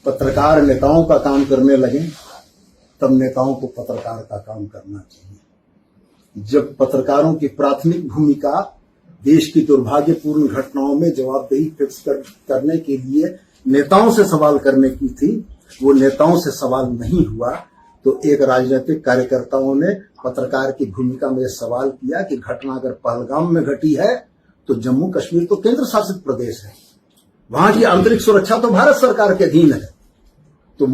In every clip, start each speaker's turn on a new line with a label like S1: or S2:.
S1: पत्रकार नेताओं का काम करने लगे तब नेताओं को पत्रकार का काम करना चाहिए। जब पत्रकारों की प्राथमिक भूमिका देश की दुर्भाग्यपूर्ण घटनाओं में जवाबदेही फिक्स करने के लिए नेताओं से सवाल करने की थी, वो नेताओं से सवाल नहीं हुआ, तो एक राजनीतिक कार्यकर्ताओं ने पत्रकार की भूमिका में सवाल किया कि घटना अगर पहलगाम में घटी है तो जम्मू कश्मीर तो केंद्र शासित प्रदेश है, वहां की आंतरिक सुरक्षा तो भारत सरकार के अधीन है, तो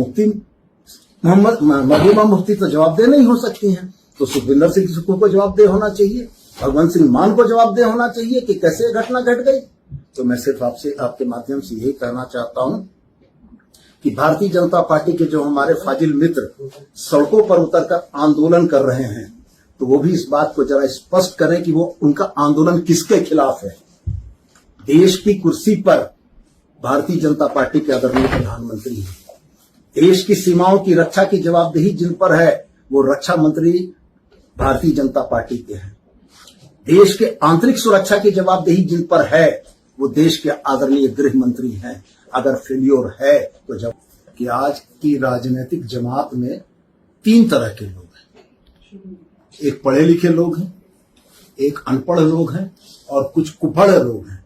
S1: महबूबा मुफ्ती तो जवाबदेह नहीं हो सकती हैं, तो सुखविंदर सिंह सुक्खू को जवाबदेह होना चाहिए, भगवंत सिंह मान को जवाबदेह होना चाहिए कि कैसे घटना घट गई। तो मैं सिर्फ आपसे आपके माध्यम से यही कहना चाहता हूं कि भारतीय जनता पार्टी के जो हमारे फाजिल मित्र सड़कों पर उतरकर आंदोलन कर रहे हैं, तो वो भी इस बात को जरा स्पष्ट करें कि वो उनका आंदोलन किसके खिलाफ है। देश की कुर्सी पर भारतीय जनता पार्टी के आदरणीय प्रधानमंत्री हैं, देश की सीमाओं की रक्षा की जवाबदेही जिन पर है वो रक्षा मंत्री भारतीय जनता पार्टी के हैं, देश के आंतरिक सुरक्षा की जवाबदेही जिन पर है वो देश के आदरणीय गृह मंत्री हैं। अगर फेल्योर है तो जब कि आज की राजनीतिक जमात में तीन तरह के लोग हैं, एक पढ़े लिखे लोग हैं, एक अनपढ़ लोग हैं और कुछ कुपढ़ लोग हैं।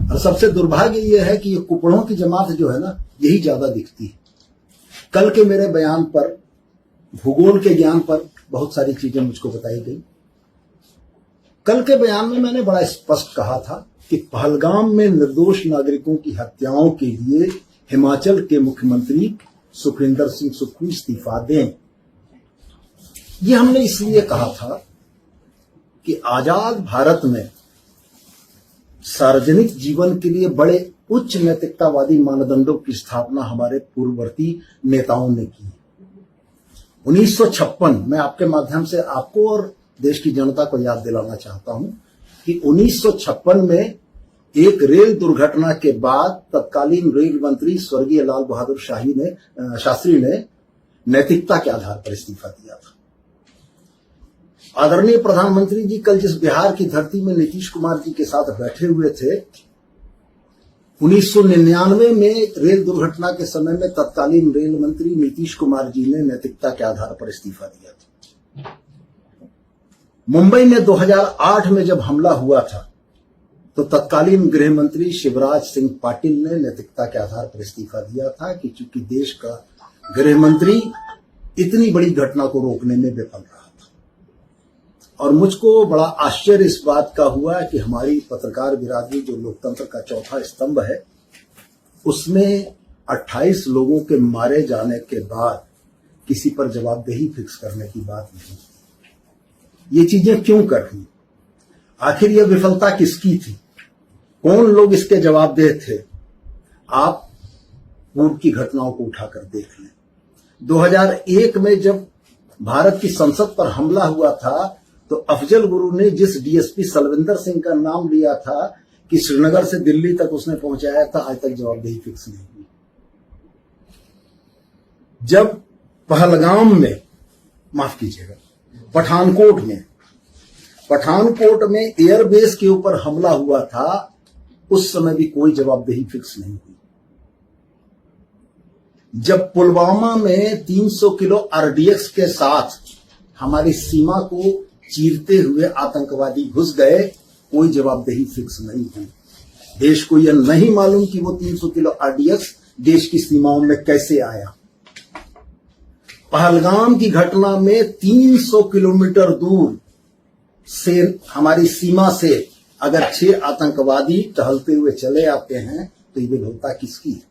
S1: और सबसे दुर्भाग्य यह है कि ये कुपढ़ों की जमात जो है ना, यही ज्यादा दिखती है। कल के मेरे बयान पर, भूगोल के ज्ञान पर बहुत सारी चीजें मुझको बताई गई। कल के बयान में मैंने बड़ा स्पष्ट कहा था कि पहलगाम में निर्दोष नागरिकों की हत्याओं के लिए हिमाचल के मुख्यमंत्री सुखविंदर सिंह सुक्खू इस्तीफा दें। ये हमने इसलिए कहा था कि आजाद भारत में सार्वजनिक जीवन के लिए बड़े उच्च नैतिकतावादी मानदंडों की स्थापना हमारे पूर्ववर्ती नेताओं ने की। 1956 में आपके माध्यम से आपको और देश की जनता को याद दिलाना चाहता हूं कि 1956 में एक रेल दुर्घटना के बाद तत्कालीन रेल मंत्री स्वर्गीय लाल बहादुर शास्त्री ने नैतिकता के आधार पर इस्तीफा दिया था। आदरणीय प्रधानमंत्री जी कल जिस बिहार की धरती में नीतीश कुमार जी के साथ बैठे हुए थे, 1999 में रेल दुर्घटना के समय में तत्कालीन रेल मंत्री नीतीश कुमार जी ने नैतिकता के आधार पर इस्तीफा दिया था। मुंबई में 2008 में जब हमला हुआ था तो तत्कालीन गृह मंत्री शिवराज सिंह पाटिल ने नैतिकता के आधार पर इस्तीफा दिया था कि चूंकि देश का गृह मंत्री इतनी बड़ी घटना को रोकने में विफल रहा था। और मुझको बड़ा आश्चर्य इस बात का हुआ कि हमारी पत्रकार बिरादरी जो लोकतंत्र का चौथा स्तंभ है, उसमें 28 लोगों के मारे जाने के बाद किसी पर जवाबदेही फिक्स करने की बात नहीं। ये चीजें क्यों कर रही? आखिर यह विफलता किसकी थी? कौन लोग इसके जवाबदेह थे? आप पूर्व की घटनाओं को उठाकर देख लें। 2001 में जब भारत की संसद पर हमला हुआ था तो अफजल गुरु ने जिस डीएसपी सलविंदर सिंह का नाम लिया था कि श्रीनगर से दिल्ली तक उसने पहुंचाया था, आज तक जवाबदेही फिक्स नहीं हुई। जब पहलगाम में, माफ कीजिएगा, पठानकोट में एयरबेस के ऊपर हमला हुआ था, उस समय भी कोई जवाबदेही फिक्स नहीं हुई। जब पुलवामा में 300 किलो आरडीएक्स के साथ हमारी सीमा को चीरते हुए आतंकवादी घुस गए, कोई जवाबदेही फिक्स नहीं हुई। देश को यह नहीं मालूम कि वो 300 किलो आरडीएक्स देश की सीमाओं में कैसे आया। पहलगाम की घटना में 300 किलोमीटर दूर से हमारी सीमा से अगर 6 आतंकवादी टहलते हुए चले आते हैं तो ये विफलता किसकी है?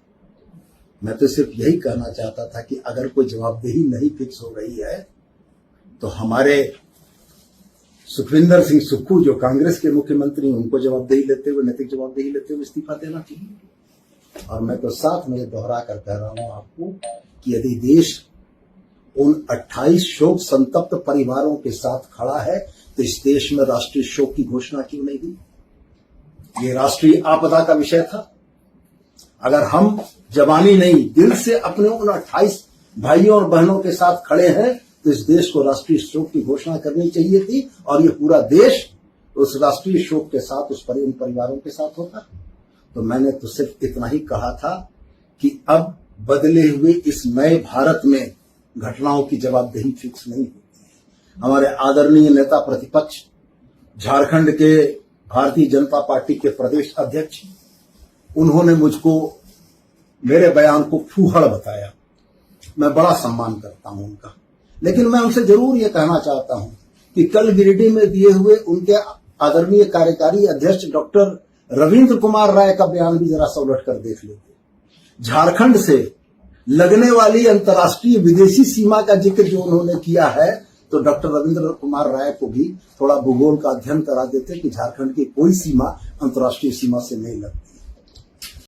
S1: मैं तो सिर्फ यही कहना चाहता था कि अगर कोई जवाबदेही नहीं फिक्स हो रही है तो हमारे सुखविंदर सिंह सुक्खू जो कांग्रेस के मुख्यमंत्री, उनको जवाबदेही लेते हुए, नैतिक जवाबदेही लेते हुए इस्तीफा देना चाहिए। और मैं तो साथ में दोहरा कर कह रहा हूं आपको कि यदि देश उन 28 शोक संतप्त परिवारों के साथ खड़ा है तो इस देश में राष्ट्रीय शोक की घोषणा क्यों नहीं हुई? ये राष्ट्रीय आपदा का विषय था। अगर हम जबानी नहीं, दिल से अपने उन 28 भाइयों और बहनों के साथ खड़े हैं तो इस देश को राष्ट्रीय शोक की घोषणा करनी चाहिए थी और ये पूरा देश उस राष्ट्रीय शोक के साथ उन परिवारों के साथ होता। तो मैंने तो सिर्फ इतना ही कहा था कि अब बदले हुए इस नए भारत में घटनाओं की जवाबदेही फिक्स नहीं होती है। हमारे आदरणीय नेता प्रतिपक्ष झारखंड के भारतीय जनता पार्टी के प्रदेश अध्यक्ष, उन्होंने मुझको मेरे बयान को फूहड़ बताया। मैं बड़ा सम्मान करता हूं उनका, लेकिन मैं उनसे जरूर ये कहना चाहता हूं कि कल गिरिडीह में दिए हुए उनके आदरणीय कार्यकारी अध्यक्ष डॉक्टर रविंद्र कुमार राय का बयान भी जरा सा उलट कर देख लेते। झारखंड से लगने वाली अंतर्राष्ट्रीय विदेशी सीमा का जिक्र जो उन्होंने किया है, तो डॉक्टर रविंद्र कुमार राय को भी थोड़ा भूगोल का अध्ययन करा देते कि झारखंड की कोई सीमा अंतर्राष्ट्रीय सीमा से नहीं लगती।